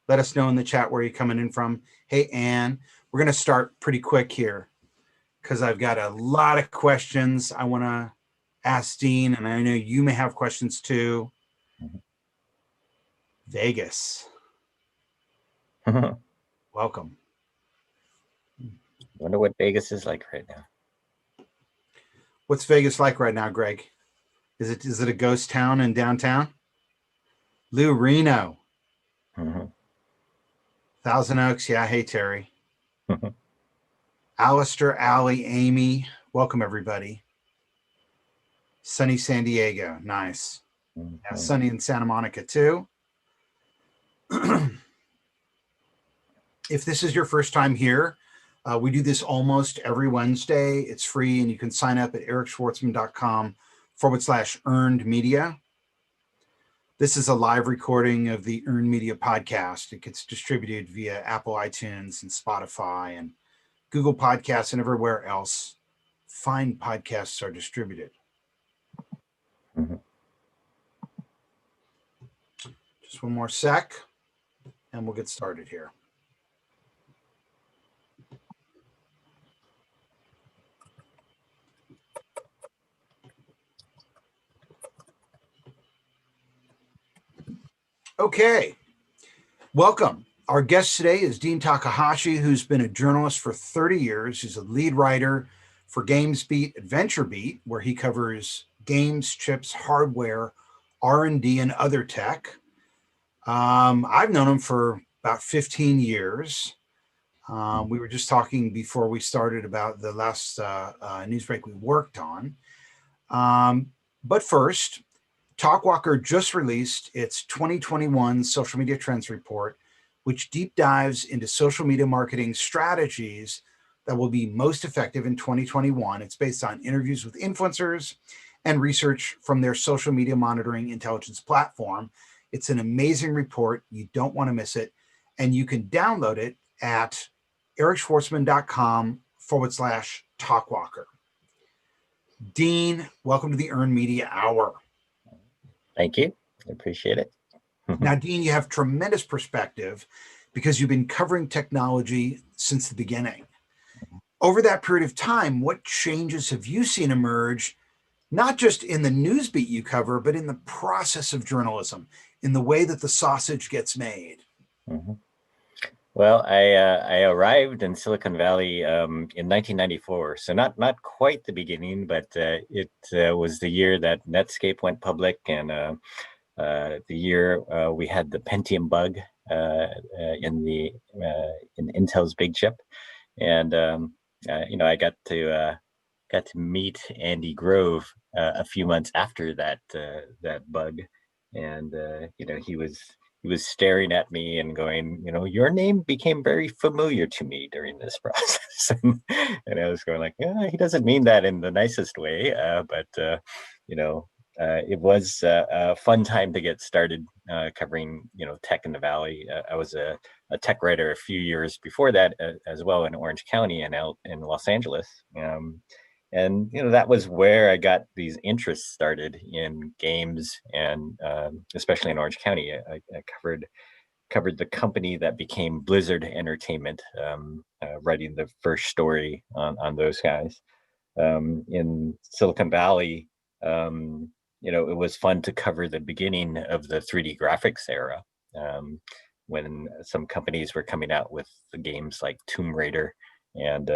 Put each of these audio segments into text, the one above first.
Let us know in the chat where you're coming in from. Hey, Ann, we're going to start pretty quick here because I've got a lot of questions I want to ask Dean, and I know you may have questions too. Vegas. Welcome. Wonder what Vegas is like right now. What's Vegas like right now, Greg? Is it a ghost town in downtown? Lou Reno. Thousand Oaks. Yeah. Hey, Terry. Alistair, Allie, Amy. Welcome, everybody. Sunny San Diego. Nice. Yeah, sunny in Santa Monica, too. If this is your first time here, we do this almost every Wednesday. It's free, and you can sign up at ericschwartzman.com/earned media. This is a live recording of the Earned Media podcast. It gets distributed via Apple iTunes and Spotify and Google Podcasts and everywhere else fine podcasts are distributed. Just one more sec, and we'll get started here. Okay, welcome. Our guest today is Dean Takahashi, who's been a journalist for 30 years. He's a lead writer for GamesBeat at VentureBeat, where he covers games, chips, hardware, R&D, and other tech. I've known him for about 15 years. We were just talking before we started about the last news break we worked on. But first, Talkwalker just released its 2021 Social Media Trends Report, which deep dives into social media marketing strategies that will be most effective in 2021. It's based on interviews with influencers and research from their social media monitoring intelligence platform. It's an amazing report. You don't want to miss it. And you can download it at ericschwartzman.com/Talkwalker. Dean, welcome to the Earned Media Hour. Thank you. I appreciate it. Now, Dean, you have tremendous perspective because you've been covering technology since the beginning. Over that period of time, what changes have you seen emerge, not just in the news beat you cover, but in the process of journalism, in the way that the sausage gets made? Well, I arrived in Silicon Valley in 1994, so not quite the beginning, but it was the year that Netscape went public, and the year we had the Pentium bug in Intel's big chip, and I got to meet Andy Grove a few months after that bug, and he was staring at me and going, your name became very familiar to me during this process. And I was going like, yeah, he doesn't mean that in the nicest way. But it was a fun time to get started covering, tech in the Valley. I was a tech writer a few years before that as well in Orange County and out in Los Angeles. And that was where I got these interests started in games, and especially in Orange County. I covered the company that became Blizzard Entertainment, writing the first story on those guys. In Silicon Valley, it was fun to cover the beginning of the 3D graphics era, when some companies were coming out with the games like Tomb Raider, and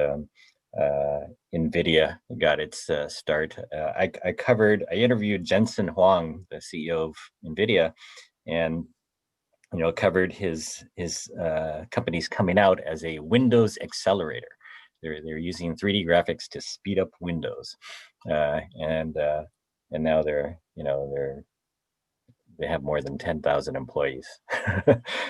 NVIDIA got its start. I interviewed Jensen Huang, the CEO of NVIDIA, and covered his companies coming out as a Windows accelerator. They're using 3D graphics to speed up Windows, and now they have more than 10,000 employees.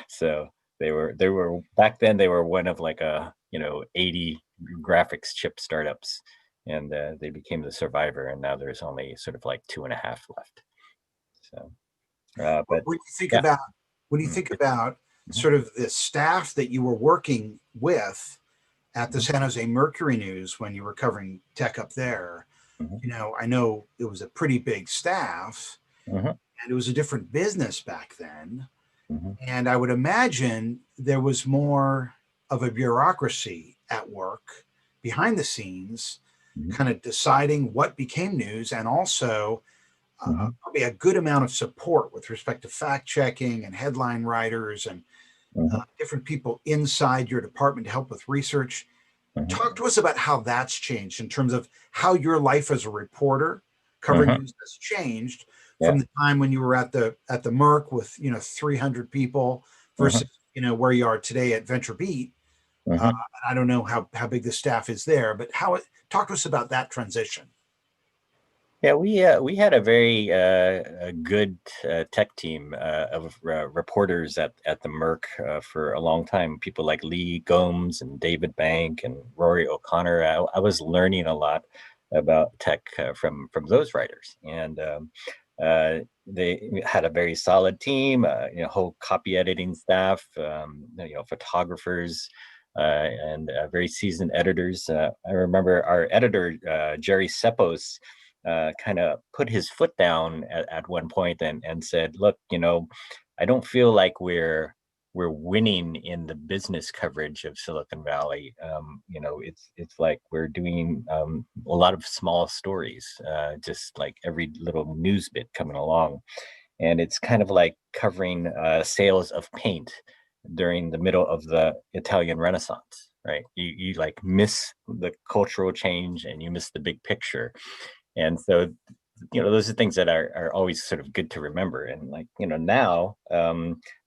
So they were back then. They were one of like 80 graphics chip startups, and they became the survivor, and now there's only sort of like 2.5 left. So but when you think about sort of the staff that you were working with at the San Jose Mercury News when you were covering tech up there, I know it was a pretty big staff, and it was a different business back then. Hmm. And I would imagine there was more of a bureaucracy at work behind the scenes, Hmm. kind of deciding what became news, and also Hmm. probably a good amount of support with respect to fact checking and headline writers and Hmm. different people inside your department to help with research. Talk to us about how that's changed in terms of how your life as a reporter covering Hmm. news has changed Yeah. from the time when you were at the Merck with 300 people versus Hmm. where you are today at VentureBeat. Uh, Hmm. I don't know how big the staff is there, but talk to us about that transition. Yeah, we had a very a good tech team of reporters at the Merck for a long time. People like Lee Gomes and David Bank and Rory O'Connor. I was learning a lot about tech from those writers, and they had a very solid team. Whole copy editing staff, photographers. And very seasoned editors. I remember our editor, Jerry Sepos, kind of put his foot down at one point and said, "Look, I don't feel like we're winning in the business coverage of Silicon Valley. It's like we're doing a lot of small stories, just like every little news bit coming along, and it's kind of like covering sales of paint during the middle of the Italian Renaissance." Right, you like miss the cultural change and you miss the big picture, and so those are things that are always sort of good to remember. And like now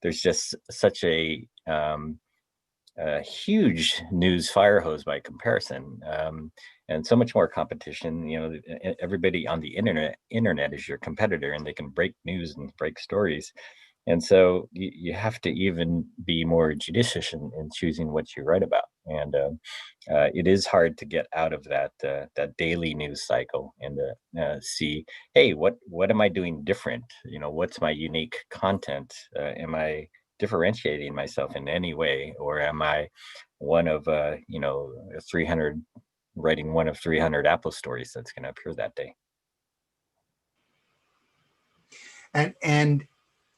there's just such a huge news fire hose by comparison, and so much more competition. Everybody on the internet is your competitor, and they can break news and break stories. And so you have to even be more judicious in choosing what you write about. And it is hard to get out of that daily news cycle and see, hey, what am I doing different? What's my unique content? Am I differentiating myself in any way, or am I one of 300 writing one of 300 Apple stories that's going to appear that day? And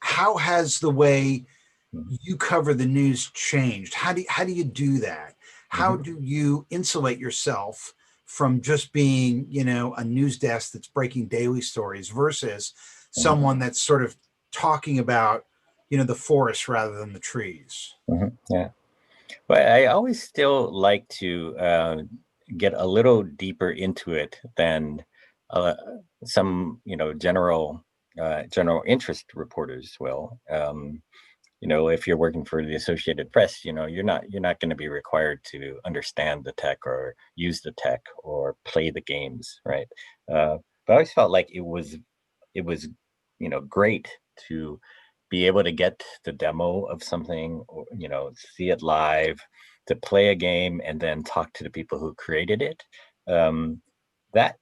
how has the way Mhm. you cover the news changed? How do you do that? How Mhm. do you insulate yourself from just being, a news desk that's breaking daily stories versus Mhm. someone that's sort of talking about, the forest rather than the trees? Mhm. Yeah. But I always still like to get a little deeper into it than uh, some, general interest reporters will. If you're working for the Associated Press, you're not going to be required to understand the tech or use the tech or play the games, right? But I always felt like it was great to be able to get the demo of something, or see it live, to play a game and then talk to the people who created it. um, that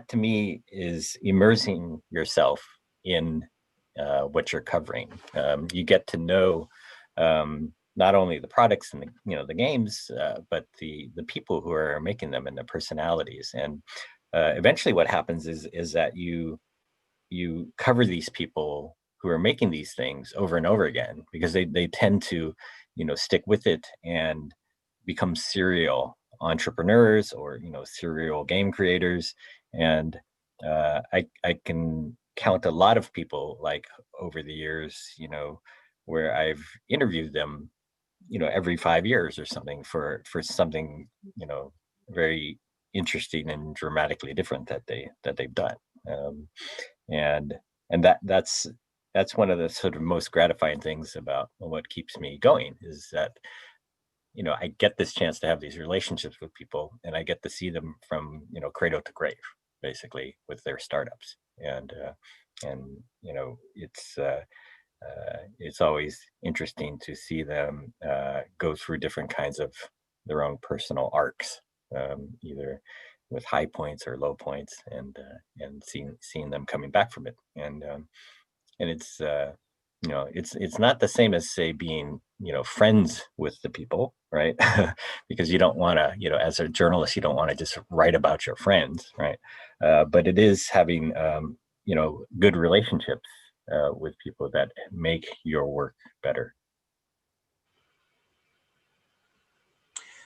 to me is immersing yourself in what you're covering. You get to know not only the products and the games, but the people who are making them and the personalities. And eventually what happens is that you cover these people who are making these things over and over again, because they tend to stick with it and become serial entrepreneurs, or serial game creators. And I can count a lot of people, like, over the years, where I've interviewed them every 5 years or something, for something very interesting and dramatically different that they've done. um, and that's one of the sort of most gratifying things about what keeps me going, is that I get this chance to have these relationships with people, and I get to see them from cradle to grave, basically, with their startups. And it's always interesting to see them go through different kinds of their own personal arcs, either with high points or low points, and seeing them coming back from it. And it's not the same as, say, being friends with the people, right? Because you don't want to, as a journalist, you don't want to just write about your friends, right? But it is having good relationships with people that make your work better.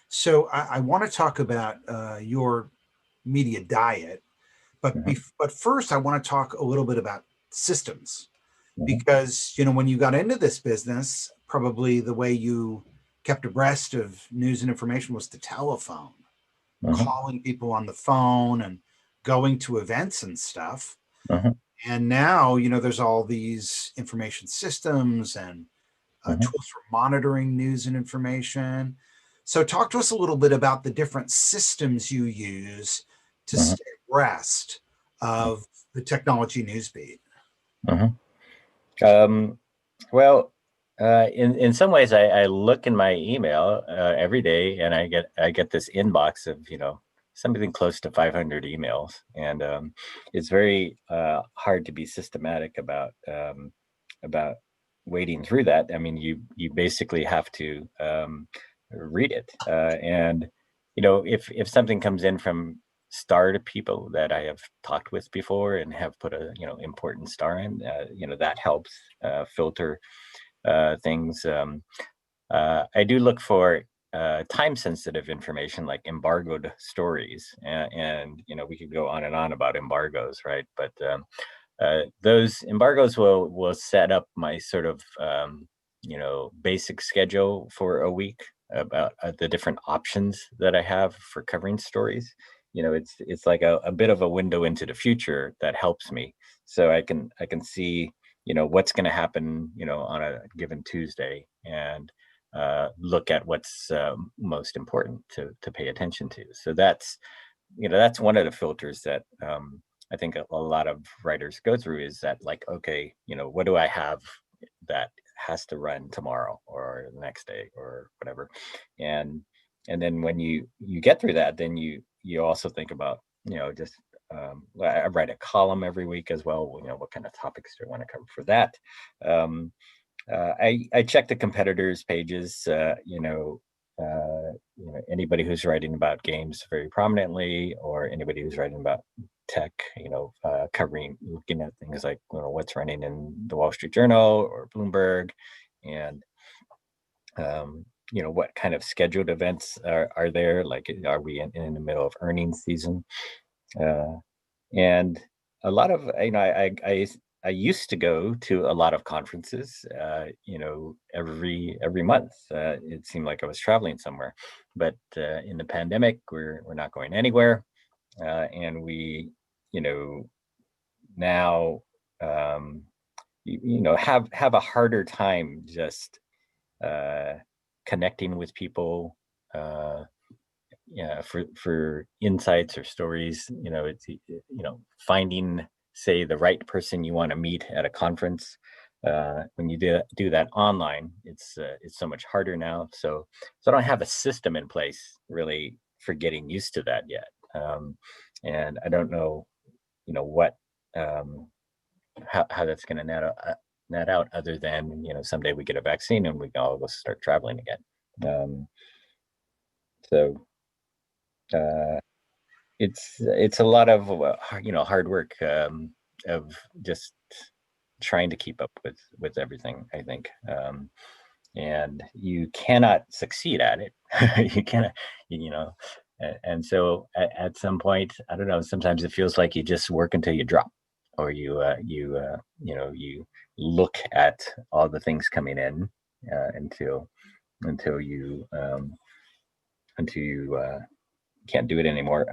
So I want to talk about your media diet, but Hmm. but first I want to talk a little bit about systems, Hmm. because when you got into this business, probably the way you kept abreast of news and information was the telephone, Hmm. calling people on the phone and going to events and stuff. Hmm. And now, there's all these information systems and Hmm. tools for monitoring news and information. So, talk to us a little bit about the different systems you use to Hmm. stay abreast of the technology news beat. Hmm. Um, well, in some ways, I look in my email every day, and I get this inbox of something close to 500 emails, and it's very hard to be systematic about wading through that. I mean, you basically have to read it, and if something comes in from star to people that I have talked with before and have put a important star in, that helps filter things. I do look for time sensitive information like embargoed stories, and we could go on and on about embargoes, right? But those embargoes will set up my sort of basic schedule for a week about the different options that I have for covering stories. It's like a bit of a window into the future that helps me, so I can see what's going to happen on a given Tuesday, and look at what's most important to pay attention to. So that's one of the filters that I think a lot of writers go through, is that, like, okay, what do I have that has to run tomorrow or the next day or whatever, and then when you get through that, then you also think about just I write a column every week as well. What kind of topics do I want to cover for that? Um, I check the competitors' pages. Anybody who's writing about games very prominently, or anybody who's writing about tech, covering, looking at things like what's running in the Wall Street Journal or Bloomberg, and what kind of scheduled events are there? Like, are we in the middle of earnings season? Uh, and a lot of I used to go to a lot of conferences, every month. It seemed like I was traveling somewhere, but in the pandemic, we're not going anywhere, and we, you know, now have a harder time just uh, connecting with people. Yeah, for insights or stories, it's finding, say, the right person you want to meet at a conference. When you do that online, it's so much harder now. So I don't have a system in place really for getting used to that yet, and I don't know what um, how that's going to net out, other than someday we get a vaccine and we can all go start traveling again. So. Uh, it's a lot of hard work, of just trying to keep up with everything, I think, and you cannot succeed at it. You cannot, you know and so at some point, I don't know, sometimes it feels like you just work until you drop, or you look at all the things coming in, until you can't do it anymore.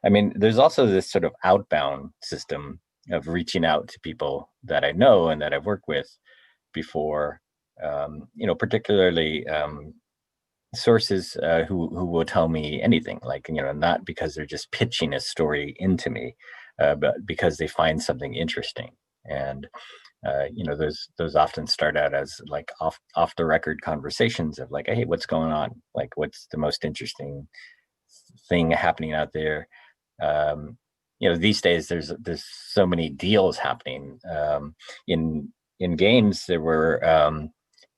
I mean, there's also this sort of outbound system of reaching out to people that I know and that I've worked with before. Particularly sources who will tell me anything, like not because they're just pitching a story into me, but because they find something interesting. And those often start out as like off the record conversations of like, hey, what's going on? Like, what's the most interesting thing happening out there? These days there's so many deals happening in games. There were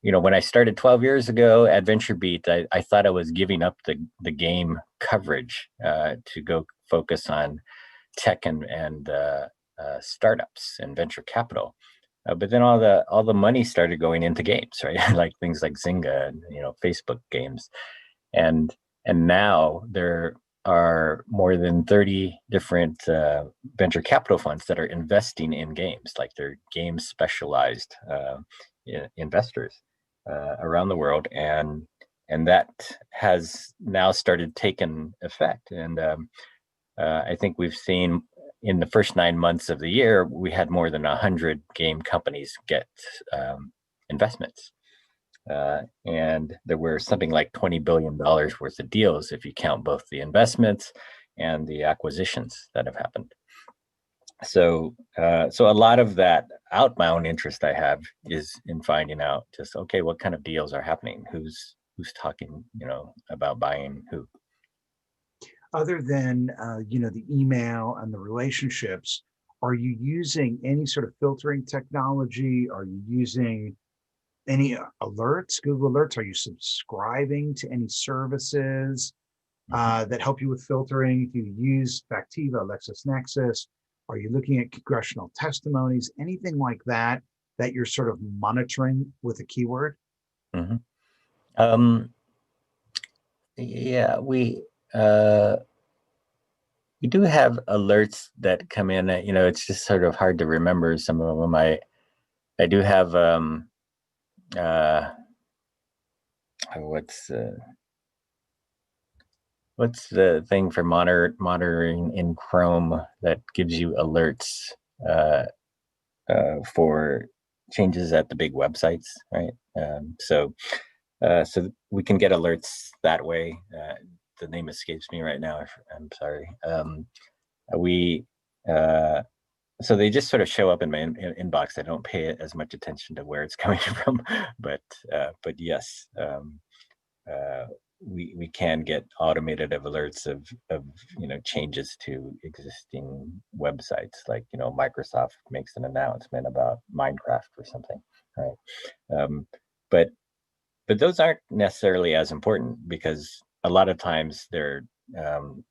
when I started 12 years ago at VentureBeat, I thought I was giving up the game coverage to go focus on tech and startups and venture capital. but then all the money started going into games, right? Like things like Zynga and Facebook games, and now there are more than 30 different venture capital funds that are investing in games, like they're game specialized investors around the world, and that has now started taking effect. And I think we've seen in the first 9 months of the year, we had more than 100 game companies get investments. And there were something like $20 billion worth of deals if you count both the investments and the acquisitions that have happened. So, so a lot of that outbound interest I have is in finding out just, okay, what kind of deals are happening? Who's talking, about buying who? Other than the email and the relationships, are you using any sort of filtering technology? Are you using any alerts, Google alerts? Are you subscribing to any services that help you with filtering? Do you use Factiva, LexisNexis? Are you looking at congressional testimonies? Anything like that that you're sort of monitoring with a keyword? Mm-hmm. Yeah, uh, we do have alerts that come in. It's just sort of hard to remember some of them. I do have uh, what's the thing for monitoring in Chrome that gives you alerts uh, for changes at the big websites, right? So we can get alerts that way. The name escapes me right now. I'm sorry. We So they just sort of show up in my inbox. I don't pay as much attention to where it's coming from, but yes, uh, we can get automated alerts of changes to existing websites, like Microsoft makes an announcement about Minecraft or something, right? But those aren't necessarily as important, because a lot of times um,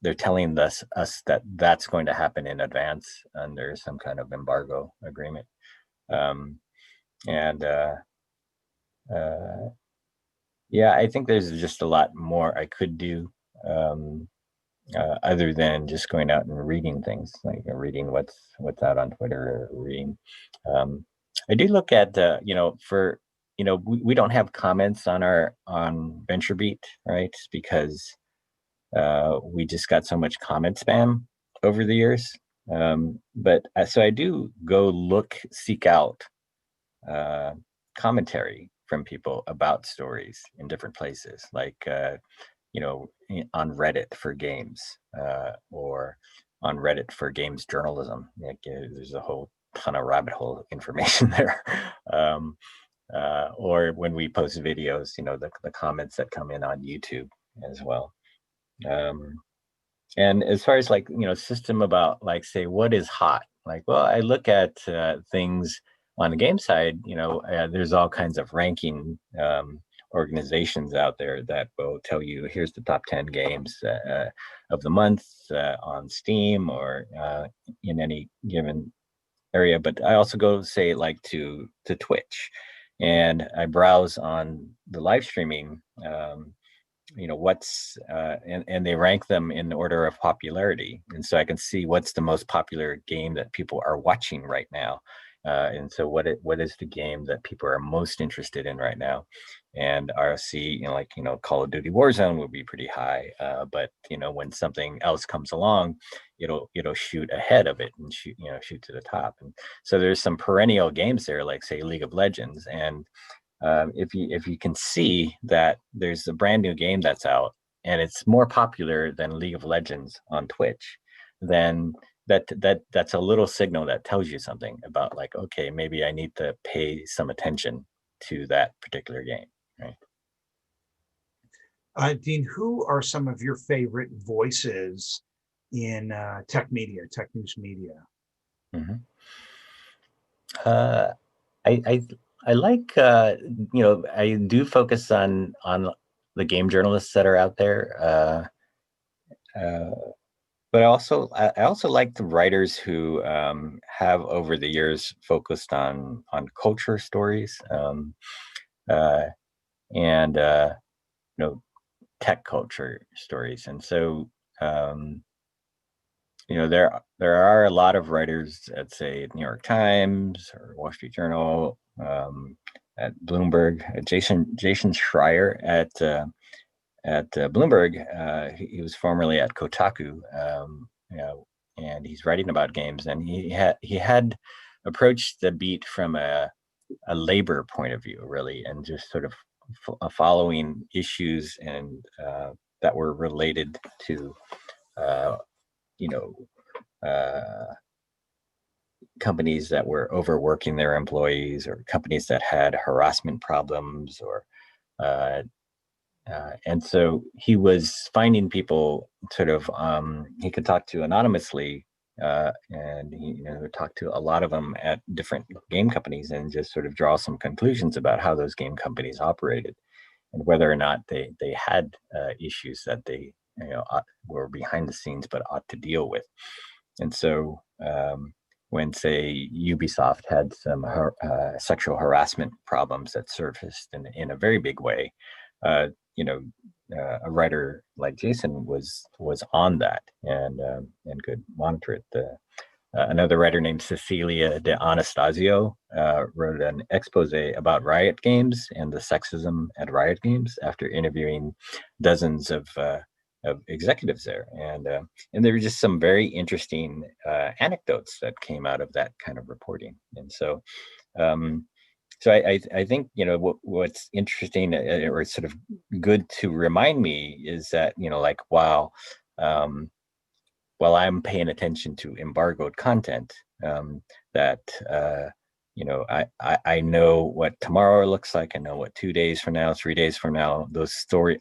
they're telling us that that's going to happen in advance under some kind of embargo agreement. Um, and Yeah, I think there's just a lot more I could do, um, other than just going out and reading things, like reading what's out on Twitter, or reading. Um, I do look at for we don't have comments on our on VentureBeat, right? Because we just got so much comment spam over the years. But so I do seek out uh, commentary from people about stories in different places, like on Reddit for games, or on Reddit for games journalism. Like, there's a whole ton of rabbit hole information there. Um, or when we post videos, the comments that come in on YouTube as well. Um, and as far as, like, system about, like, say, what is hot? Like, well, I look at things on the game side. There's all kinds of ranking organizations out there that will tell you, here's the top 10 games of the month on Steam, or in any given area. But I also go, say, like, to Twitch, and I browse on the live streaming. What's and they rank them in order of popularity, and so I can see what's the most popular game that people are watching right now. And so what is the game that people are most interested in right now? And RC, Call of Duty Warzone will be pretty high, but when something else comes along, it'll shoot ahead of it and shoot to the top. And so there's some perennial games there, like, say, League of Legends. And if you can see that there's a brand new game that's out and it's more popular than League of Legends on Twitch, then that's a little signal that tells you something about, like, okay, maybe I need to pay some attention to that particular game, right? Dean, who are some of your favorite voices in tech media, tech news media? Mm-hmm. Uh, I, I I like I do focus on the game journalists that are out there. Uh, but I also like the writers who have over the years focused on culture stories, uh, and you know, tech culture stories. And so you know, there are a lot of writers at, say, New York Times or Wall Street Journal, at Bloomberg. Jason Schreier at Bloomberg. He was formerly at Kotaku, you know, and he's writing about games. And he had approached the beat from a labor point of view, really, and just sort of following issues and that were related to uh, you know, uh, companies that were overworking their employees, or companies that had harassment problems, or uh, and so he was finding people sort of he could talk to anonymously, and he, you know, talked to a lot of them at different game companies, and just sort of draw some conclusions about how those game companies operated, and whether or not they had issues that they, you know, were behind the scenes but ought to deal with. And so when, say, Ubisoft had some sexual harassment problems that surfaced in a very big way, uh, you know, a writer like Jason was on that, and could monitor it. Another writer named Cecilia de Anastasio wrote an expose about Riot Games and the sexism at Riot Games after interviewing dozens of executives there, and there were just some very interesting anecdotes that came out of that kind of reporting. And so, um, I think, you know, what's interesting, or sort of good to remind me, is that, you know, like, um, while I'm paying attention to embargoed content, um, that you know, I know what tomorrow looks like. I know what 2 days from now, 3 days from now,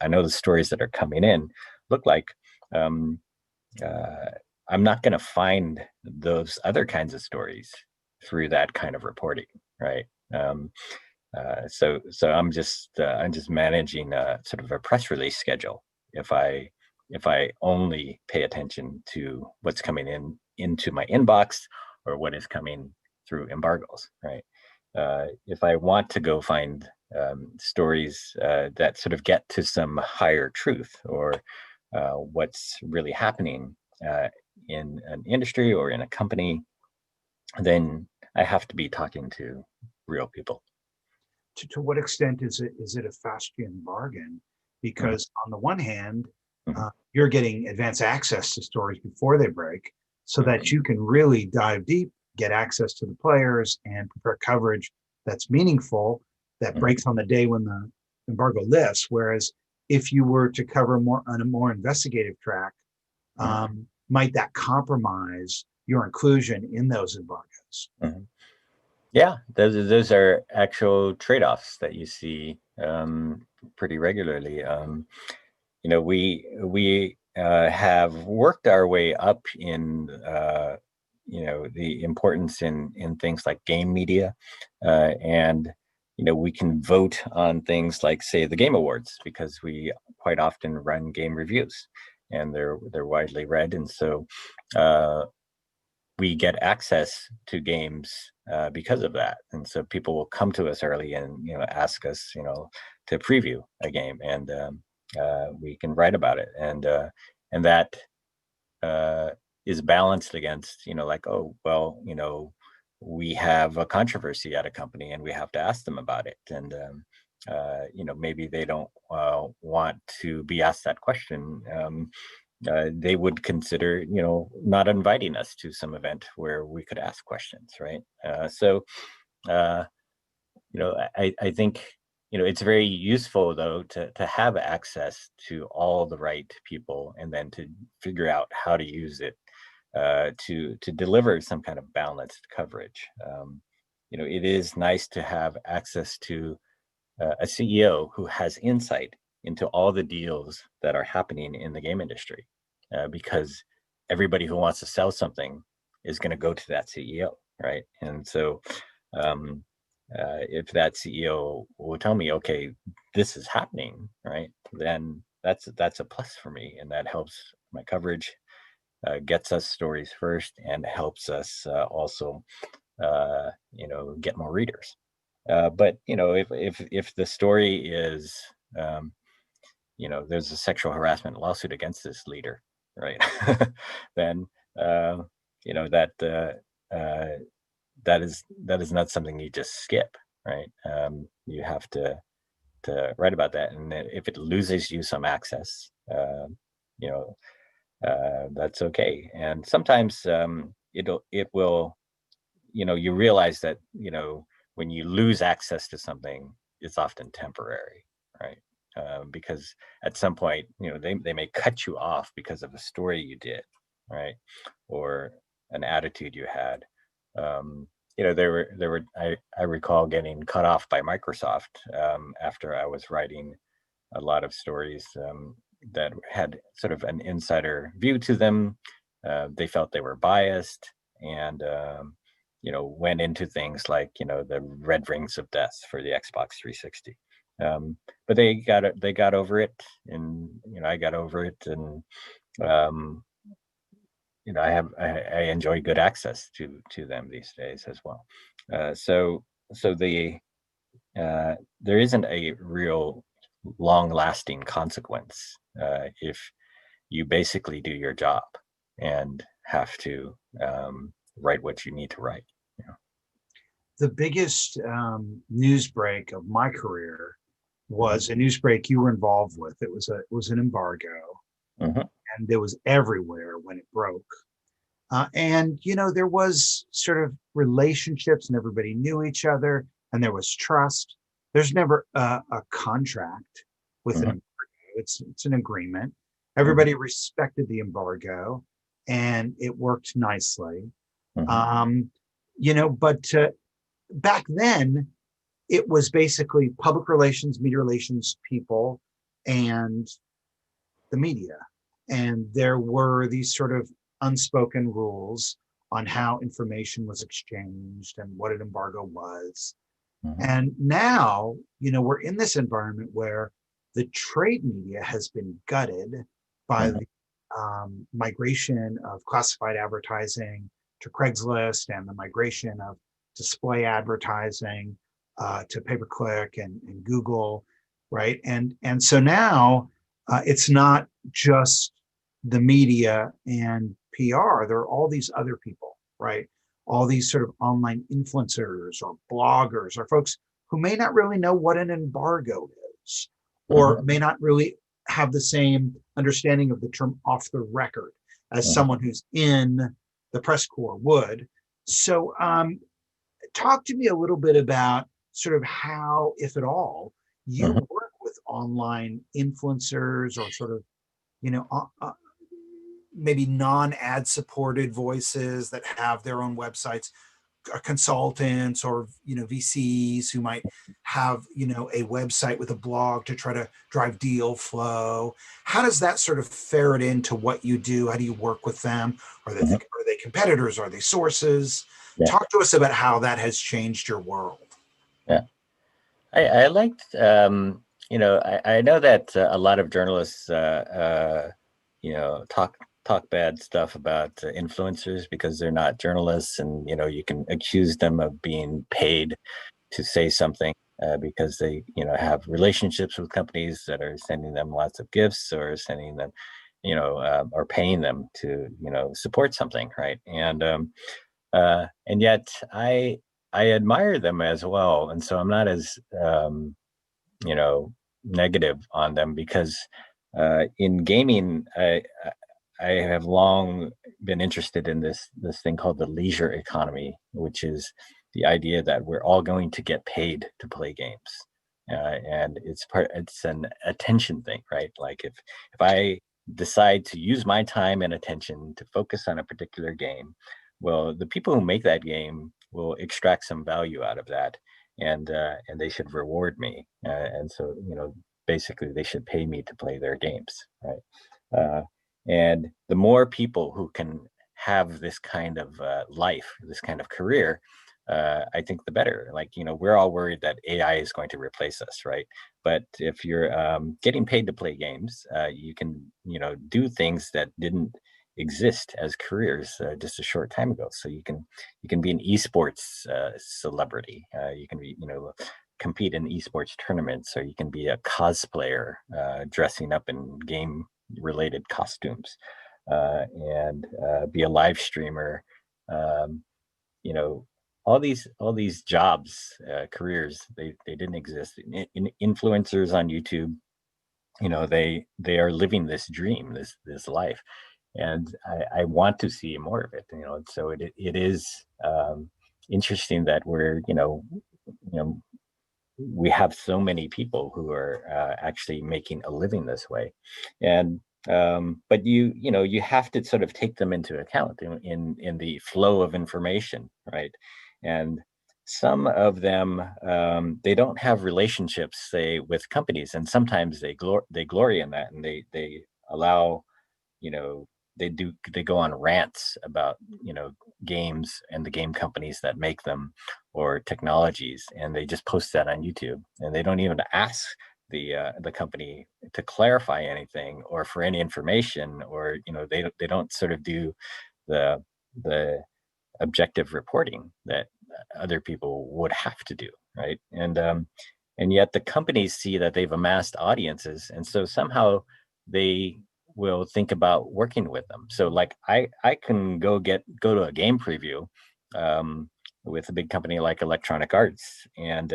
I know the stories that are coming in look like. Um, uh, I'm not going to find those other kinds of stories through that kind of reporting, right? Um, so I'm just managing sort of a press release schedule. If I only pay attention to what's coming into my inbox, or what is coming through embargoes, right? If I want to go find stories that sort of get to some higher truth, or what's really happening uh, in an industry or in a company, then I have to be talking to real people. To what extent is it a Faustian bargain? Mhm, Because on the one hand, mhm, you're getting advance access to stories before they break, so mhm, that you can really dive deep, get access to the players, and prepare coverage that's meaningful, that mhm, breaks on the day when the embargo lifts. Whereas if you were to cover more on a more investigative track, mhm, might that compromise your inclusion in those embargoes? mhm. Yeah, those are actual trade-offs that you see pretty regularly. You know, we have worked our way up in you know, the importance in things like game media, and you know, we can vote on things like, say, the Game Awards, because we quite often run game reviews, and they're widely read, and so uh, we get access to games because of that. And so people will come to us early and, you know, ask us, you know, to preview a game, and we can write about it, and that uh, is balanced against, you know, like, oh well, you know, we have a controversy at a company and we have to ask them about it, and you know, maybe they don't want to be asked that question. They would consider, you know, not inviting us to some event where we could ask questions, right? Uh, you know, I think, you know, it's very useful, though, to have access to all the right people, and then to figure out how to use it to deliver some kind of balanced coverage. You know, it is nice to have access to a CEO who has insight into all the deals that are happening in the game industry, because everybody who wants to sell something is going to go to that CEO, right? And so, um, if that CEO will tell me, okay, this is happening, right, then that's a plus for me, and that helps my coverage. gets us stories first and helps us also get more readers. But if the story is there's a sexual harassment lawsuit against this leader, right? Then uh, you know that that is not something you just skip, right? You have to write about that, and if it loses you some access, you know that's okay. And sometimes it will you realize that when you lose access to something, it's often temporary, right? Because at some point, they may cut you off because of a story you did, right, or an attitude you had. Um, there were I recall getting cut off by Microsoft after I was writing a lot of stories that had sort of an insider view to them. They felt they were biased, and went into things like the red rings of death for the Xbox 360. But they got over it, and I got over it, and um, I enjoy good access to them these days as well. So there isn't a real long-lasting consequence if you basically do your job and have to write what you need to write. The biggest news break of my career was a news break you were involved with. It was an embargo, Mhm. and it was everywhere when it broke. And there was sort of relationships, and everybody knew each other, and there was trust. There's never a contract with an Mhm. embargo. It's an agreement. Mhm. Everybody respected the embargo, and it worked nicely. Mhm. Um, but back then it was basically public relations, media relations people, and the media. And there were these sort of unspoken rules on how information was exchanged and what an embargo was. Mhm. And now, we're in this environment where the trade media has been gutted by Mhm. the migration of classified advertising to Craigslist, and the migration of display advertising to pay per click and Google, right? And so now it's not just the media and PR. There are all these other people, right? All these sort of online influencers or bloggers or folks who may not really know what an embargo is, Mhm. or may not really have the same understanding of the term off the record as Mhm. someone who's in the press corps would. So, talk to me a little bit about sort of how, if at all, you Mhm. work with online influencers, or sort of, you know, maybe non-ad supported voices that have their own websites, consultants, or VCs who might have a website with a blog to try to drive deal flow. How does that sort of ferret into what you do? How do you work with them? Mhm. Are they competitors? Are they sources? Yeah. Talk to us about how that has changed your world. Yeah. I liked, I know that a lot of journalists, talk bad stuff about influencers because they're not journalists, and you can accuse them of being paid to say something because they, have relationships with companies that are sending them lots of gifts, or sending them, or paying them to, support something, right? And yet I admire them as well, and so I'm not as you know negative on them, because in gaming I have long been interested in this thing called the leisure economy, which is the idea that we're all going to get paid to play games, and it's an attention thing, right? Like if I decide to use my time and attention to focus on a particular game, well, the people who make that game will extract some value out of that, and they should reward me, and so basically they should pay me to play their games, right? And the more people who can have this kind of life, this kind of career, I think the better. Like, we're all worried that AI is going to replace us, right? But if you're getting paid to play games, you can, do things that didn't exist as careers just a short time ago. So you can be an esports celebrity. You can be, compete in esports tournaments, or you can be a cosplayer dressing up in game related costumes, and be a live streamer. Um, you know, all these jobs, careers, they didn't exist. Influencers on YouTube, they are living this dream, this life, and I want to see more of it. So it is interesting that you know we have so many people who are actually making a living this way, and but you have to sort of take them into account in the flow of information, right? And some of them, they don't have relationships, say, with companies, and sometimes they glory in that, and they allow, you know they go on rants about, games and the game companies that make them, or technologies, and they just post that on YouTube, and they don't even ask the company to clarify anything or for any information, or they don't sort of do the the objective reporting that other people would have to do, right? And yet the companies see that they've amassed audiences, and so somehow they will think about working with them. So like I can go to a game preview, um, with a big company like Electronic Arts, and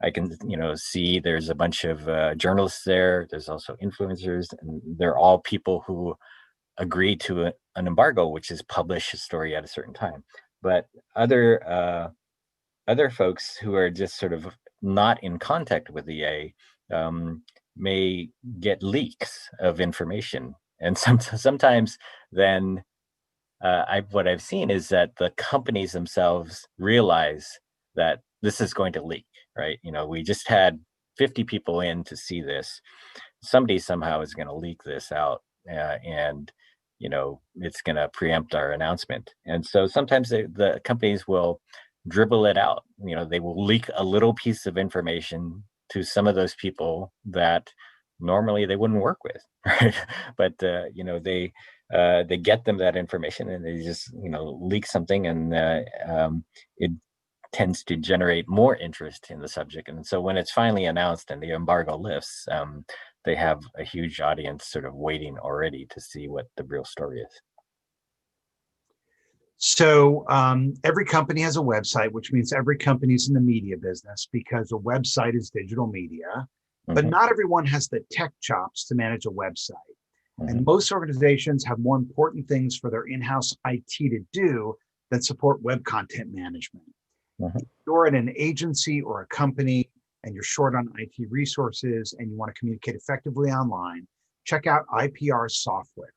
I can see there's a bunch of journalists there. There's also influencers, and they're all people who agree to an embargo, which is publish a story at a certain time. But other folks who are just sort of not in contact with EA, um, may get leaks of information, and sometimes then, what I've seen is that the companies themselves realize that this is going to leak, right? We just had 50 people in to see this. Somebody somehow is going to leak this out, and it's going to preempt our announcement. And so sometimes the companies will dribble it out. They will leak a little piece of information to some of those people that normally they wouldn't work with, right? But they get them that information, and they just leak something, and it tends to generate more interest in the subject. And so when it's finally announced and the embargo lifts, they have a huge audience sort of waiting already to see what the real story is. So every company has a website, which means every company's in the media business because a website is digital media. But Mm-hmm. not everyone has the tech chops to manage a website. Mm-hmm. And most organizations have more important things for their in-house IT to do than support web content management. Mm-hmm. If you're at an agency or a company and you're short on IT resources and you want to communicate effectively online, check out IPR Software.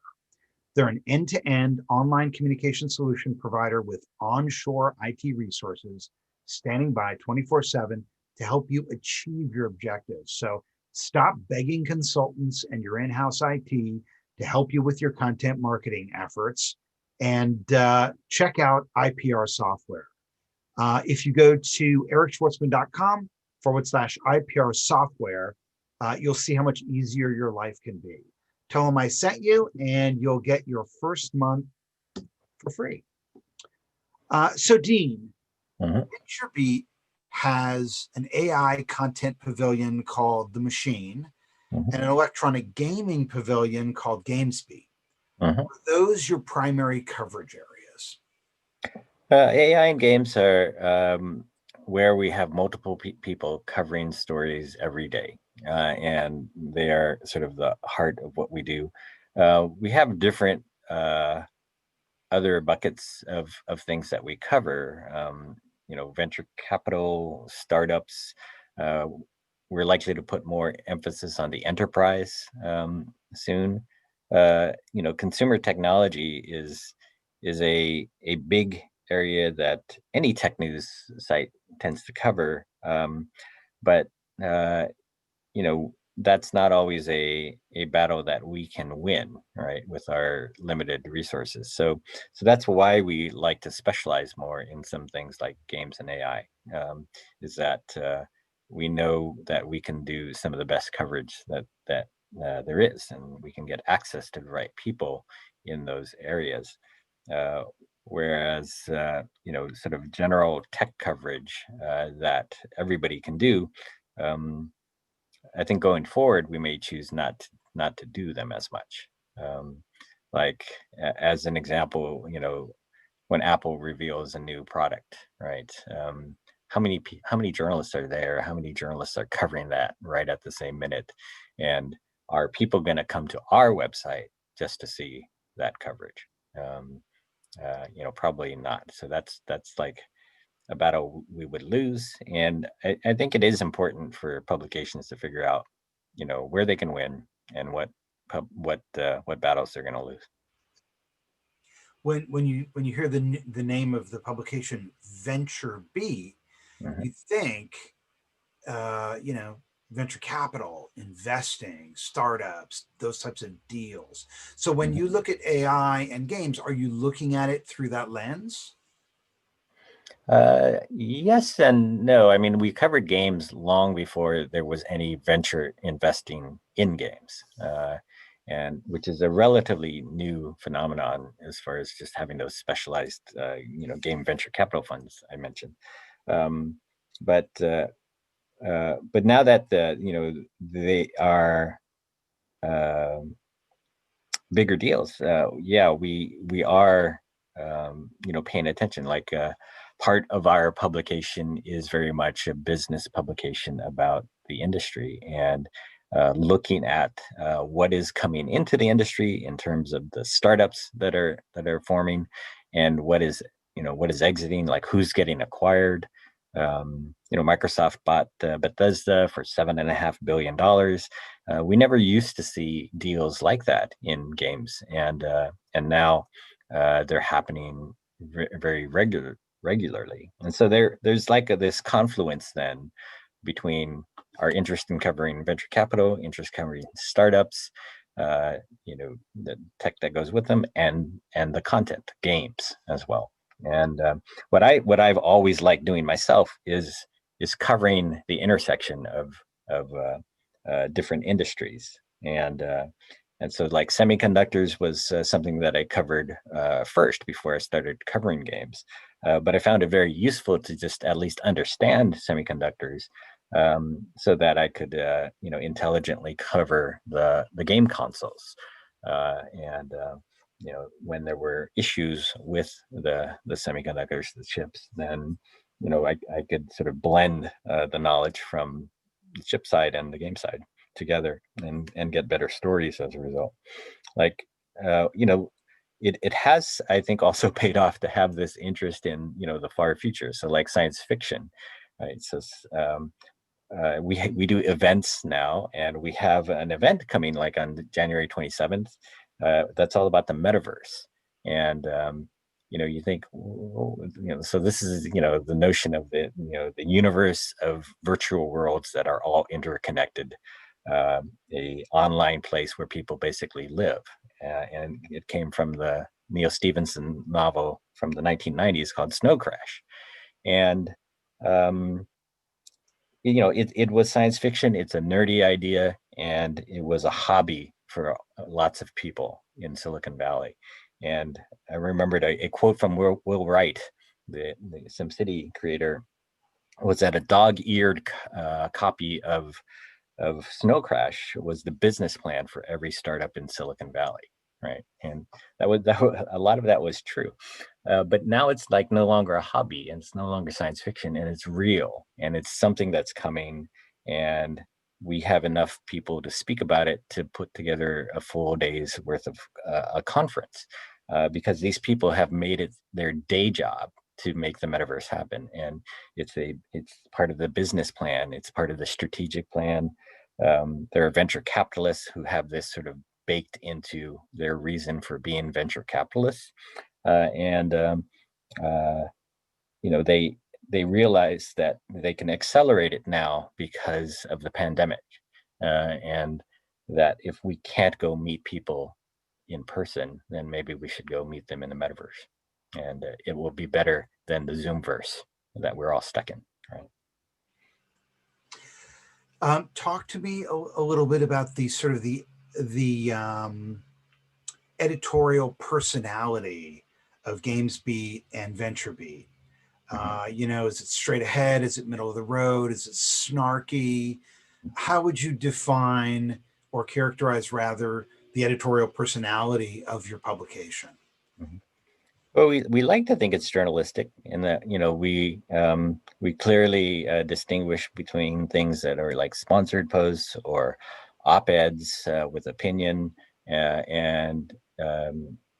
They're an end-to-end online communication solution provider with onshore IT resources standing by 24/7 to help you achieve your objectives. So stop begging consultants and your in-house IT to help you with your content marketing efforts, and check out IPR Software. If you go to ericschwartzman.com/IPR software, you'll see how much easier your life can be. Tell them I sent you, and you'll get your first month for free. So, Dean, Mm-hmm. VentureBeat has an AI content pavilion called The Machine, Mm-hmm. and an electronic gaming pavilion called GamesBeat. Mm-hmm. Are those your primary coverage areas? AI and games are, where we have multiple people covering stories every day, and they are sort of the heart of what we do. We have different other buckets of things that we cover. Venture capital, startups. Uh, we're likely to put more emphasis on the enterprise soon. Consumer technology is a big area that any tech news site tends to cover, but uh, that's not always a battle that we can win, right, with our limited resources. So that's why we like to specialize more in some things like games and AI. Is that we know that we can do some of the best coverage that there is, and we can get access to the right people in those areas. Uh, Whereas, sort of general tech coverage that everybody can do, um, I think going forward, we may choose not to do them as much. Um, like as an example, when Apple reveals a new product, right? How many journalists are there? How many journalists are covering that right at the same minute? And are people going to come to our website just to see that coverage? Um, Probably not. So that's like a battle we would lose. And I think it is important for publications to figure out, where they can win and what battles they're going to lose. When you hear the name of the publication VentureBeat, Mm-hmm. you think venture capital, investing, startups, those types of deals. So when Mm-hmm. you look at AI and games, are you looking at it through that lens? Yes and no. I mean, we covered games long before there was any venture investing in games, and which is a relatively new phenomenon as far as just having those specialized, game venture capital funds I mentioned. Um, but but now that they are um bigger deals, yeah, we are paying attention. Like part of our publication is very much a business publication about the industry and looking at what is coming into the industry in terms of the startups that are forming, and what is exiting, like who's getting acquired. Microsoft bought Bethesda for $7.5 billion. We never used to see deals like that in games, and now they're happening very regularly. And so there's like this confluence then between our interest in covering venture capital, interest covering startups, uh, the tech that goes with them, and the content, games as well. And what I've always liked doing myself is covering the intersection of different industries. And so like semiconductors was something that I covered first before I started covering games. But I found it very useful to just at least understand semiconductors, so that I could intelligently cover the game consoles. And when there were issues with the semiconductors, the chips, then I could sort of blend the knowledge from the chip side and the game side together, and get better stories as a result. Like uh, you know it has, I think, also paid off to have this interest in the far future, so like science fiction, right? So we do events now, and we have an event coming like on January 27th. That's all about the metaverse. And you think, so this is the notion of the universe of virtual worlds that are all interconnected, a online place where people basically live. And it came from the Neil Stephenson novel from the 1990s called Snow Crash. And um, it was science fiction. It's a nerdy idea, and it was a hobby for lots of people in Silicon Valley. And I remembered a quote from Will Wright, the SimCity creator, was that a dog-eared copy of Snow Crash was the business plan for every startup in Silicon Valley, right? And a lot of that was true. But now it's like no longer a hobby, and it's no longer science fiction, and it's real, and it's something that's coming. And we have enough people to speak about it to put together a full day's worth of a conference, because these people have made it their day job to make the metaverse happen. And it's part of the business plan. It's part of the strategic plan. There are venture capitalists who have this sort of baked into their reason for being venture capitalists, and uh, they realize that they can accelerate it now because of the pandemic, and that if we can't go meet people in person, then maybe we should go meet them in the metaverse, and it will be better than the Zoomverse that we're all stuck in. Right. Talk to me a little bit about the sort of the editorial personality of GamesBeat and VentureBeat. Mhm. Is it straight ahead? Is it middle of the road? Is it snarky? How would you define or characterize rather the editorial personality of your publication? Mhm. Well, we like to think it's journalistic in that, we clearly distinguish between things that are like sponsored posts or op-eds with opinion and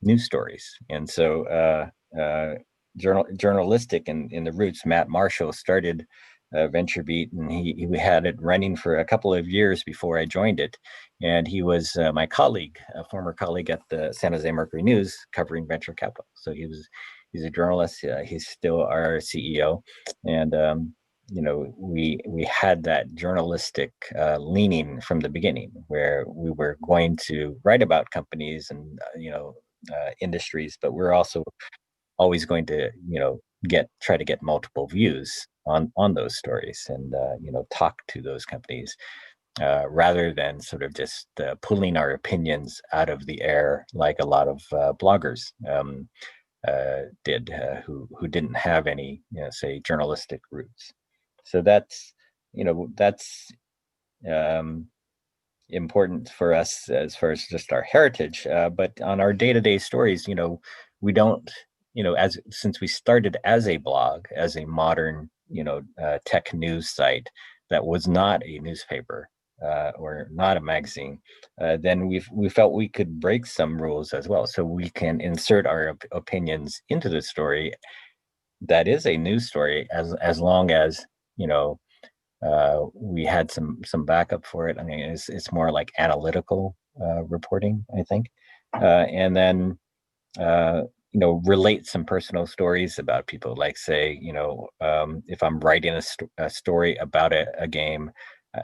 news stories. And so journalistic in the roots, Matt Marshall started VentureBeat, and he had it running for a couple of years before I joined it. And he was my colleague, a former colleague at the San Jose Mercury News, covering venture capital. So he's a journalist. He's still our CEO, and we had that journalistic leaning from the beginning, where we were going to write about companies and industries, but we're also always going to try to get multiple views on those stories, and talk to those companies rather than sort of just pulling our opinions out of the air like a lot of bloggers did, who didn't have any, say, journalistic roots. So that's um, important for us as far as just our heritage. But on our day-to-day stories, we don't, as since we started as a blog, as a modern, tech news site that was not a newspaper or not a magazine, then we felt we could break some rules as well, so we can insert our opinions into the story that is a news story, as long as you know we had some backup for it. I mean, it's more like analytical reporting, I think, and then uh, relate some personal stories about people. Like, say, if I'm writing a story about a game,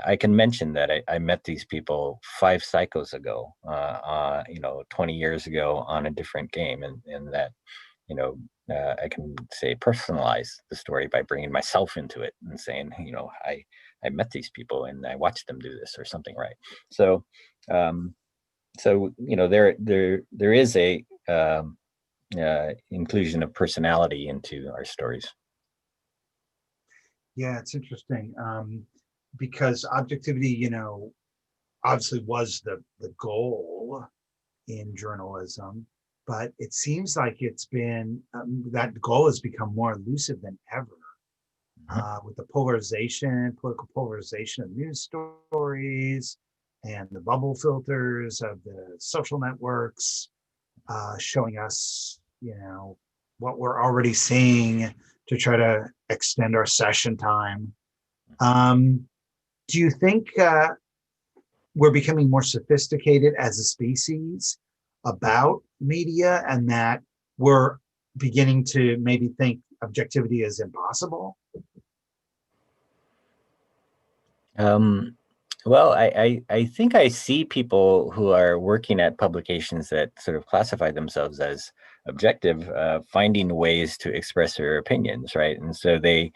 I can mention that I met these people 5 cycles ago, 20 years ago on a different game, and that you know, I can say personalize the story by bringing myself into it and saying, I met these people and I watched them do this or something, right? So, um, there is a inclusion of personality into our stories. Yeah, it's interesting because objectivity, obviously was the goal in journalism, but it seems like it's been that goal has become more elusive than ever Mhm. with the polarization, political polarization of news stories, and the bubble filters of the social networks showing us, what we're already seeing to try to extend our session time. Um, do you think we're becoming more sophisticated as a species about media and that we're beginning to maybe think objectivity is impossible? Um, well, I think I see people who are working at publications that sort of classify themselves as objective, finding ways to express their opinions, right? And so they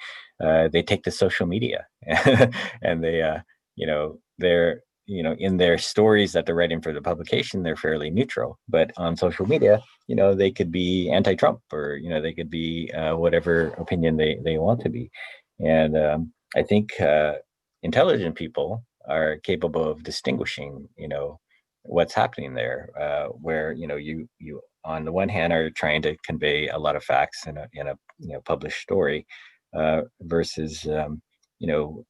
take to social media, and they're in their stories that they're writing for the publication, they're fairly neutral, but on social media, they could be anti-Trump, or they could be whatever opinion they want to be, and I think. Intelligent people are capable of distinguishing, what's happening there, where you on the one hand are trying to convey a lot of facts in a published story, versus you know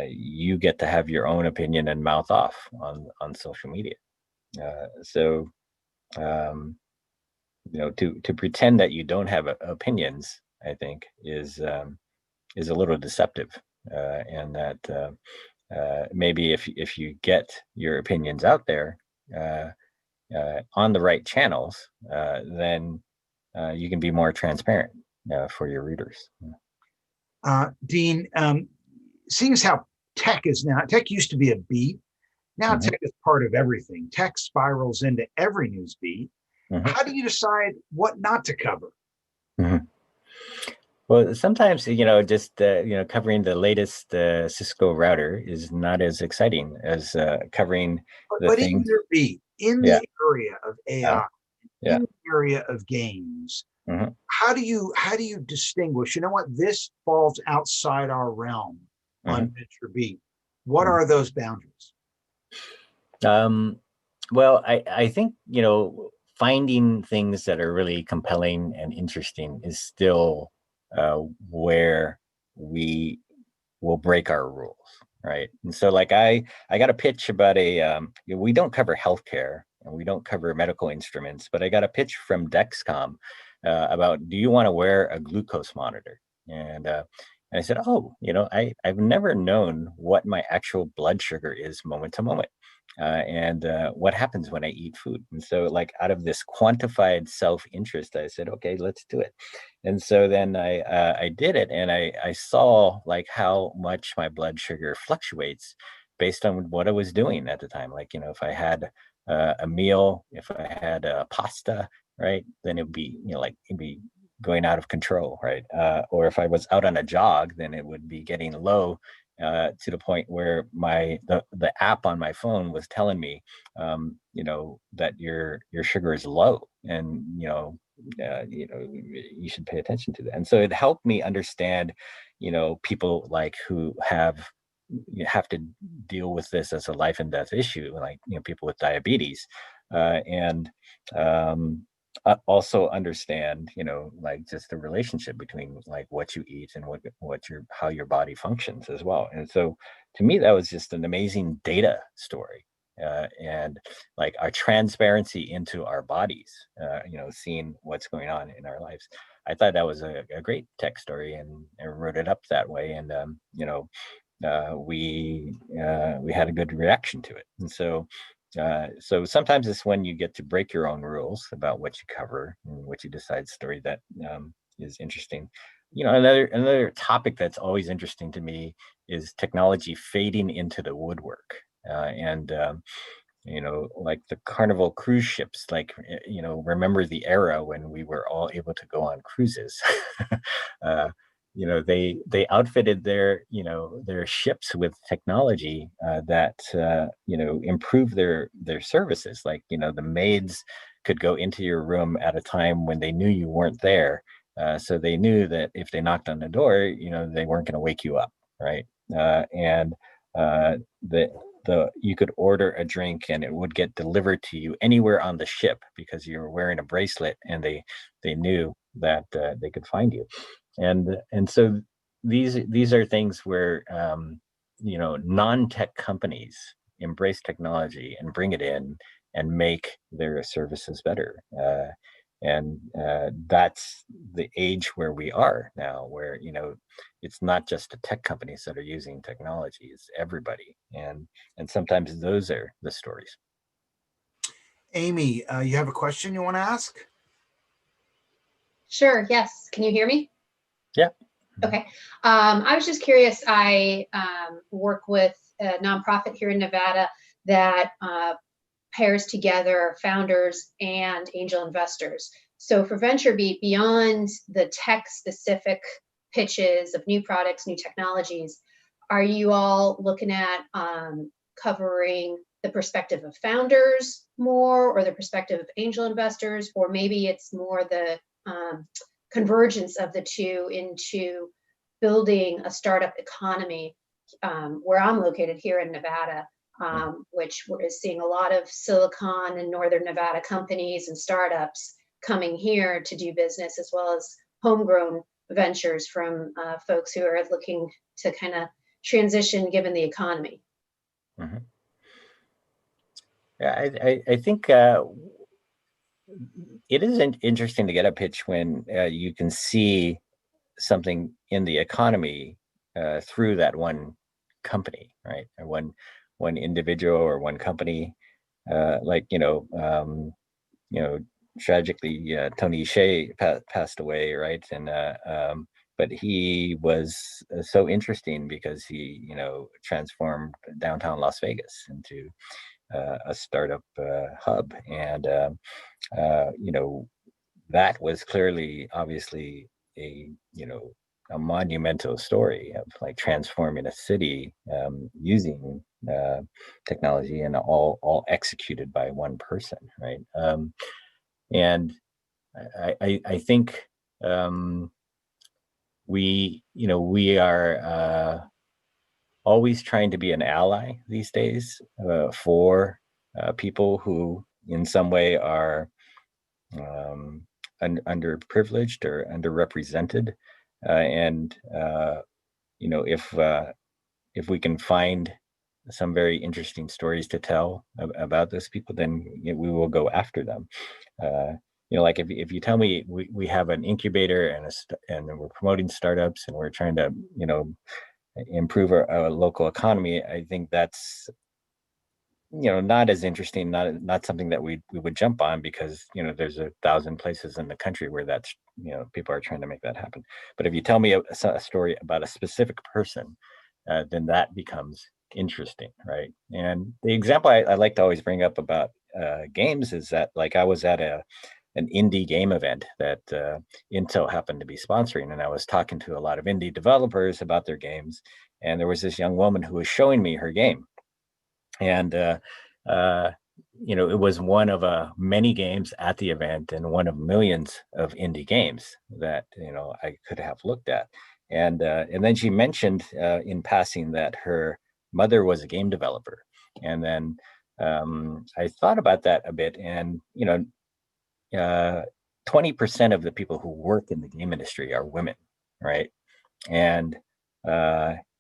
you get to have your own opinion and mouth off on social media. So um, to pretend that you don't have opinions, I think is a little deceptive, and that maybe if you get your opinions out there on the right channels, then you can be more transparent for your readers. Dean, seeing as how tech used to be a beat, now Hmm. tech is part of everything. Tech spirals into every news beat. Hmm. How do you decide what not to cover? Hmm. Well, sometimes, just, covering the latest Cisco router is not as exciting as covering the But in things. your beat, in Yeah. the area of Uh, AI, yeah. in the area of games, Hmm. how do you distinguish? You know what? This falls outside our realm on Hmm. VentureBeat. What are those boundaries? Um, well, I think, finding things that are really compelling and interesting is still where we will break our rules, right? And so, like, I got a pitch about we don't cover healthcare and we don't cover medical instruments, but I got a pitch from Dexcom about, do you want to wear a glucose monitor? And I said, oh, I've never known what my actual blood sugar is moment to moment. And what happens when I eat food. And so, like, out of this quantified self-interest, I said, okay, let's do it. And so then I did it, and I saw, like, how much my blood sugar fluctuates based on what I was doing at the time. Like, if I had a meal, if I had pasta, right, then it would be, like, it'd be going out of control, right? Or if I was out on a jog, then it would be getting low to the point where the app on my phone was telling me, that your sugar is low, and you should pay attention to that. And so it helped me understand, people like who you have to deal with this as a life and death issue, like, people with diabetes, and also understand, like, just the relationship between, like, what you eat and how your body functions as well. And so, to me, that was just an amazing data story. And, like, our transparency into our bodies, seeing what's going on in our lives. I thought that was a great tech story, and I wrote it up that way. And, we had a good reaction to it. And so sometimes it's when you get to break your own rules about what you cover and what you decide story that is interesting. Another topic that's always interesting to me is technology fading into the woodwork. And like the Carnival cruise ships, like, remember the era when we were all able to go on cruises. uh, they outfitted their ships with technology that improve their services. Like, the maids could go into your room at a time when they knew you weren't there, so they knew that if they knocked on the door, they weren't going to wake you up, right? And the you could order a drink and it would get delivered to you anywhere on the ship because you were wearing a bracelet, and they knew that they could find you. And so these are things where non-tech companies embrace technology and bring it in and make their services better. And that's the age where we are now, where it's not just the tech companies that are using technology; it's everybody. And sometimes those are the stories. Amy, you have a question you want to ask? Sure, yes. Can you hear me? Yeah. Okay. I was just curious. I work with a nonprofit here in Nevada that pairs together founders and angel investors. So for VentureBeat, beyond the tech-specific pitches of new products, new technologies, are you all looking at covering the perspective of founders more, or the perspective of angel investors, or maybe it's more the convergence of the two into building a startup economy where I'm located here in Nevada, which is seeing a lot of Silicon and Northern Nevada companies and startups coming here to do business, as well as homegrown ventures from folks who are looking to kind of transition given the economy. Mm-hmm. Yeah, I think it is interesting to get a pitch when you can see something in the economy through that one company, right? Or one individual or one company. Like, tragically, Tony Hsieh passed away, right? And but he was so interesting because he, transformed downtown Las Vegas into a startup hub, and that was clearly, obviously, a a monumental story of like transforming a city using technology, and all executed by one person, right? And I think we are always trying to be an ally these days for people who in some way are underprivileged or underrepresented, and if we can find some very interesting stories to tell about those people, then we will go after them. Uh, like if you tell me we have an incubator and we're promoting startups and we're trying to improve our local economy, I think that's not as interesting, not something that we would jump on, because there's 1,000 places in the country where that's people are trying to make that happen. But if you tell me a story about a specific person, then that becomes interesting, right? And the example I like to always bring up about games is that, like, I was at an indie game event that Intel happened to be sponsoring, and I was talking to a lot of indie developers about their games, and there was this young woman who was showing me her game. And uh, it was one of many games at the event, and one of millions of indie games that I could have looked at. And then she mentioned in passing that her mother was a game developer. And then I thought about that a bit, and 20% of the people who work in the game industry are women, right? And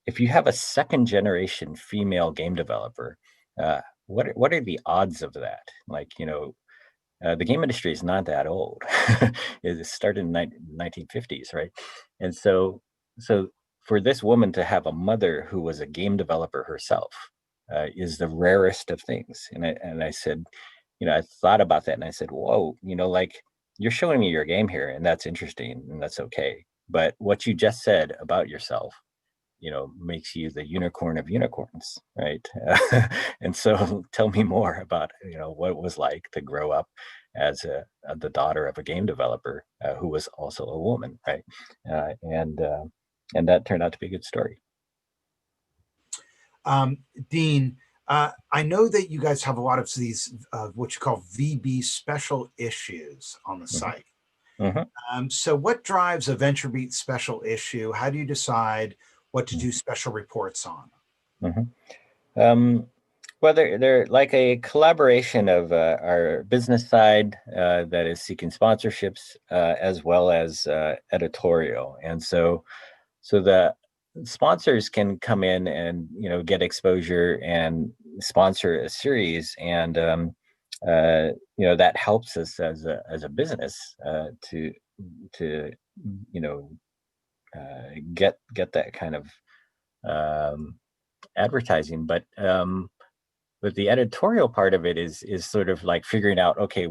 if you have a second generation female game developer, what are the odds of that? Like, the game industry is not that old. It started in the 1950s, right? And so for this woman to have a mother who was a game developer herself is the rarest of things. And I said, I thought about that, and I said, whoa, like, you're showing me your game here, and that's interesting, and that's okay. But what you just said about yourself, makes you the unicorn of unicorns, right? And so tell me more about, what it was like to grow up as the daughter of a game developer who was also a woman, right? And that turned out to be a good story. Dean, I know that you guys have a lot of these what you call VB special issues on the site. Mm-hmm. So what drives a VentureBeat special issue? How do you decide what to do special reports on? Mm-hmm. Well, they're like a collaboration of our business side that is seeking sponsorships, as well as editorial. And so the sponsors can come in and get exposure and sponsor a series, and that helps us as a business to get that kind of advertising. But the editorial part of it is sort of like figuring out, okay,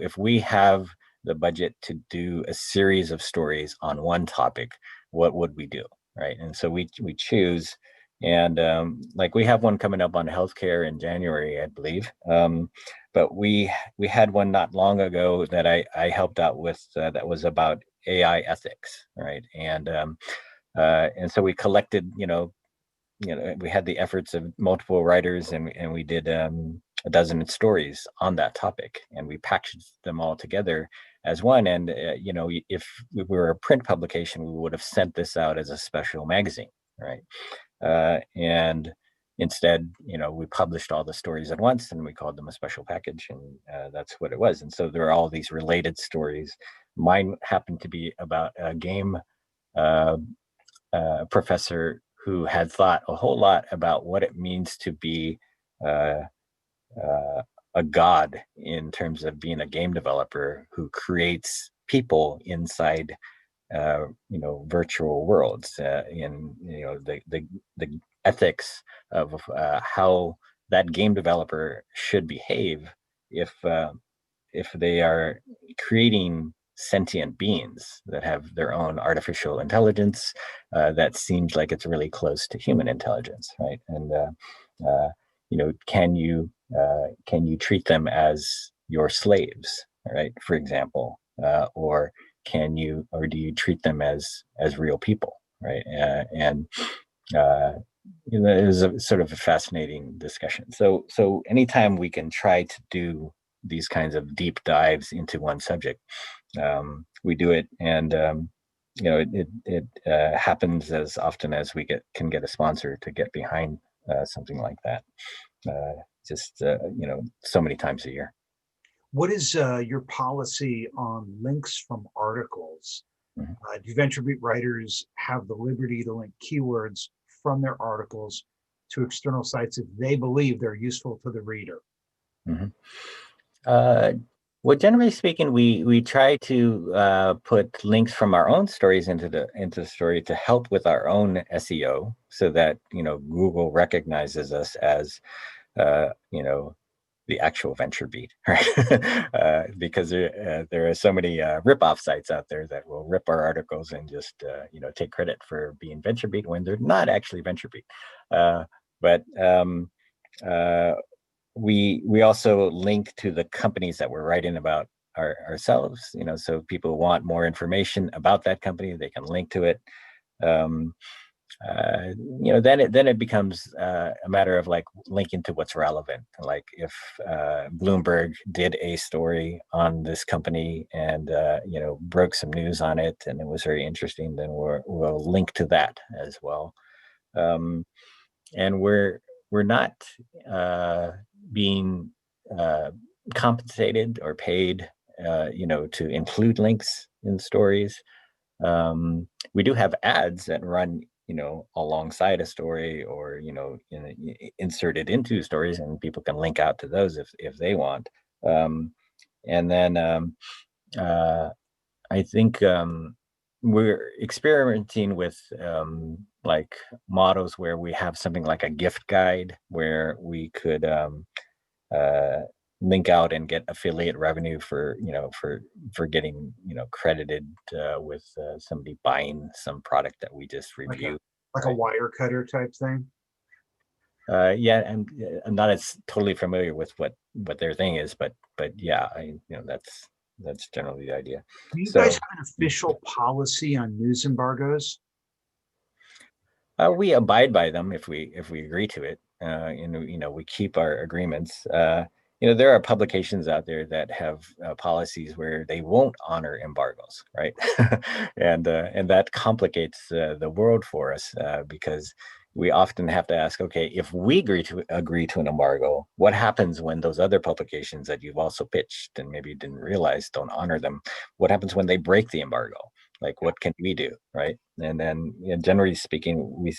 if we have the budget to do a series of stories on one topic, what would we do, right? And so we choose, and like we have one coming up on healthcare in January, I believe. But we had one not long ago that I helped out with that was about AI ethics, right? And so we collected, we had the efforts of multiple writers, and we did a dozen stories on that topic, and we packaged them all together as one. And if we were a print publication, we would have sent this out as a special magazine, right? And instead, we published all the stories at once, and we called them a special package, and that's what it was. And so there are all these related stories. Mine happened to be about a game professor who had thought a whole lot about what it means to be uh, a god in terms of being a game developer who creates people inside virtual worlds, in the ethics of how that game developer should behave if they are creating sentient beings that have their own artificial intelligence that seems like it's really close to human intelligence, right? And can you treat them as your slaves, right? For example, or can you, or do you treat them as real people, right? And it was a sort of a fascinating discussion. So anytime we can try to do these kinds of deep dives into one subject, we do it, and it happens as often as we can get a sponsor to get behind something like that. Just so many times a year. What is your policy on links from articles? Do VentureBeat writers have the liberty to link keywords from their articles to external sites if they believe they're useful to the reader? Well, generally speaking, we try to put links from our own stories into the story to help with our own SEO, so that Google recognizes us as the actual VentureBeat, right? Because there are so many rip-off sites out there that will rip our articles and just take credit for being VentureBeat when they're not actually VentureBeat. But we also link to the companies that we're writing about ourselves. So people want more information about that company, they can link to it. Then it becomes a matter of like linking to what's relevant. Like if Bloomberg did a story on this company and broke some news on it and it was very interesting, then we'll link to that as well. And we're not being compensated or paid to include links in stories. We do have ads that run alongside a story, or inserted into stories, and people can link out to those if they want. And then I think we're experimenting with like models where we have something like a gift guide where we could link out and get affiliate revenue for getting credited with somebody buying some product that we just reviewed. Like a wire cutter type thing. Yeah, and I'm not as totally familiar with what their thing is, but yeah, that's generally the idea. Do you guys have an official policy on news embargoes? We abide by them if we agree to it. We keep our agreements. There are publications out there that have policies where they won't honor embargoes, right? and that complicates the world for us because we often have to ask, okay, if we agree to an embargo, what happens when those other publications that you've also pitched and maybe didn't realize don't honor them? What happens when they break the embargo? Like, what can we do, right? And then, generally speaking, we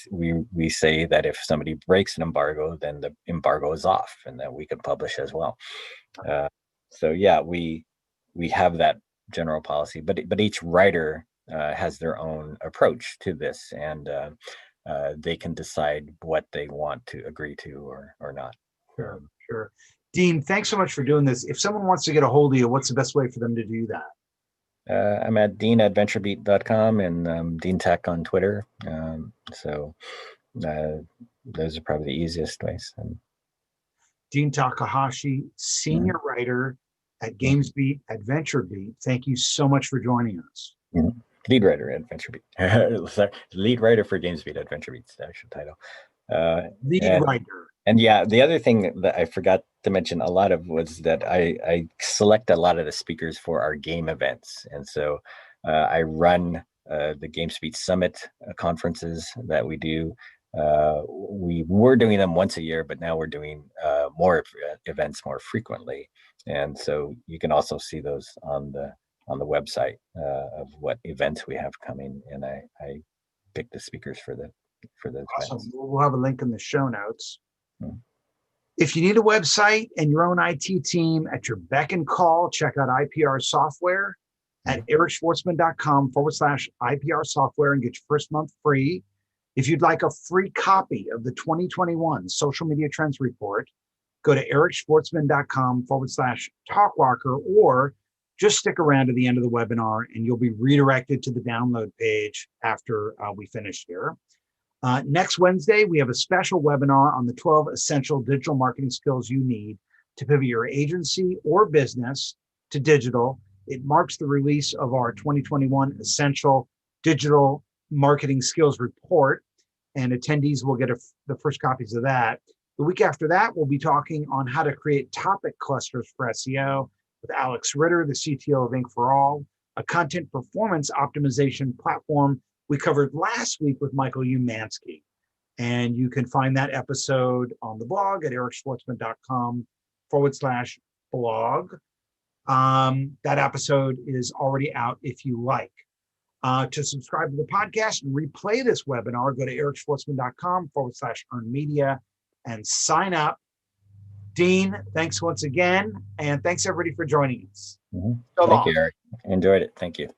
say that if somebody breaks an embargo, then the embargo is off, and that we can publish as well. So yeah, we have that general policy, but each writer has their own approach to this, and they can decide what they want to agree to or not. Sure. Dean, thanks so much for doing this. If someone wants to get a hold of you, what's the best way for them to do that? I'm at dean@venturebeat.com and Dean Tech on Twitter. So those are probably the easiest ways. Dean Takahashi, senior writer at GamesBeat at VentureBeat. Thank you so much for joining us. Lead writer at VentureBeat. Lead writer for GamesBeat at VentureBeat's the actual title. Lead writer. And yeah, the other thing that I forgot to mention a lot of was that I select a lot of the speakers for our game events. And so I run the GamesBeat Summit conferences that we do. We were doing them once a year, but now we're doing more events more frequently. And so you can also see those on the website of what events we have coming. And I pick the speakers for those awesome. events. We'll have a link in the show notes. If you need a website and your own IT team at your beck and call, check out IPR Software at ericschwartzman.com/IPR Software and get your first month free. If you'd like a free copy of the 2021 Social Media Trends Report, go to ericschwartzman.com/talkwalker, or just stick around to the end of the webinar and you'll be redirected to the download page after we finish here. Next Wednesday, we have a special webinar on the 12 essential digital marketing skills you need to pivot your agency or business to digital. It marks the release of our 2021 Essential Digital Marketing Skills Report, and attendees will get the first copies of that. The week after that, we'll be talking on how to create topic clusters for SEO with Alex Ritter, the CTO of Inc. for All, a content performance optimization platform we covered last week with Michael Umansky. And you can find that episode on the blog at ericschwartzman.com/blog. That episode is already out if you like. To subscribe to the podcast and replay this webinar, go to ericschwartzman.com/earn media and sign up. Dean, thanks once again. And thanks everybody for joining us. Thank you, Eric. I enjoyed it. Thank you.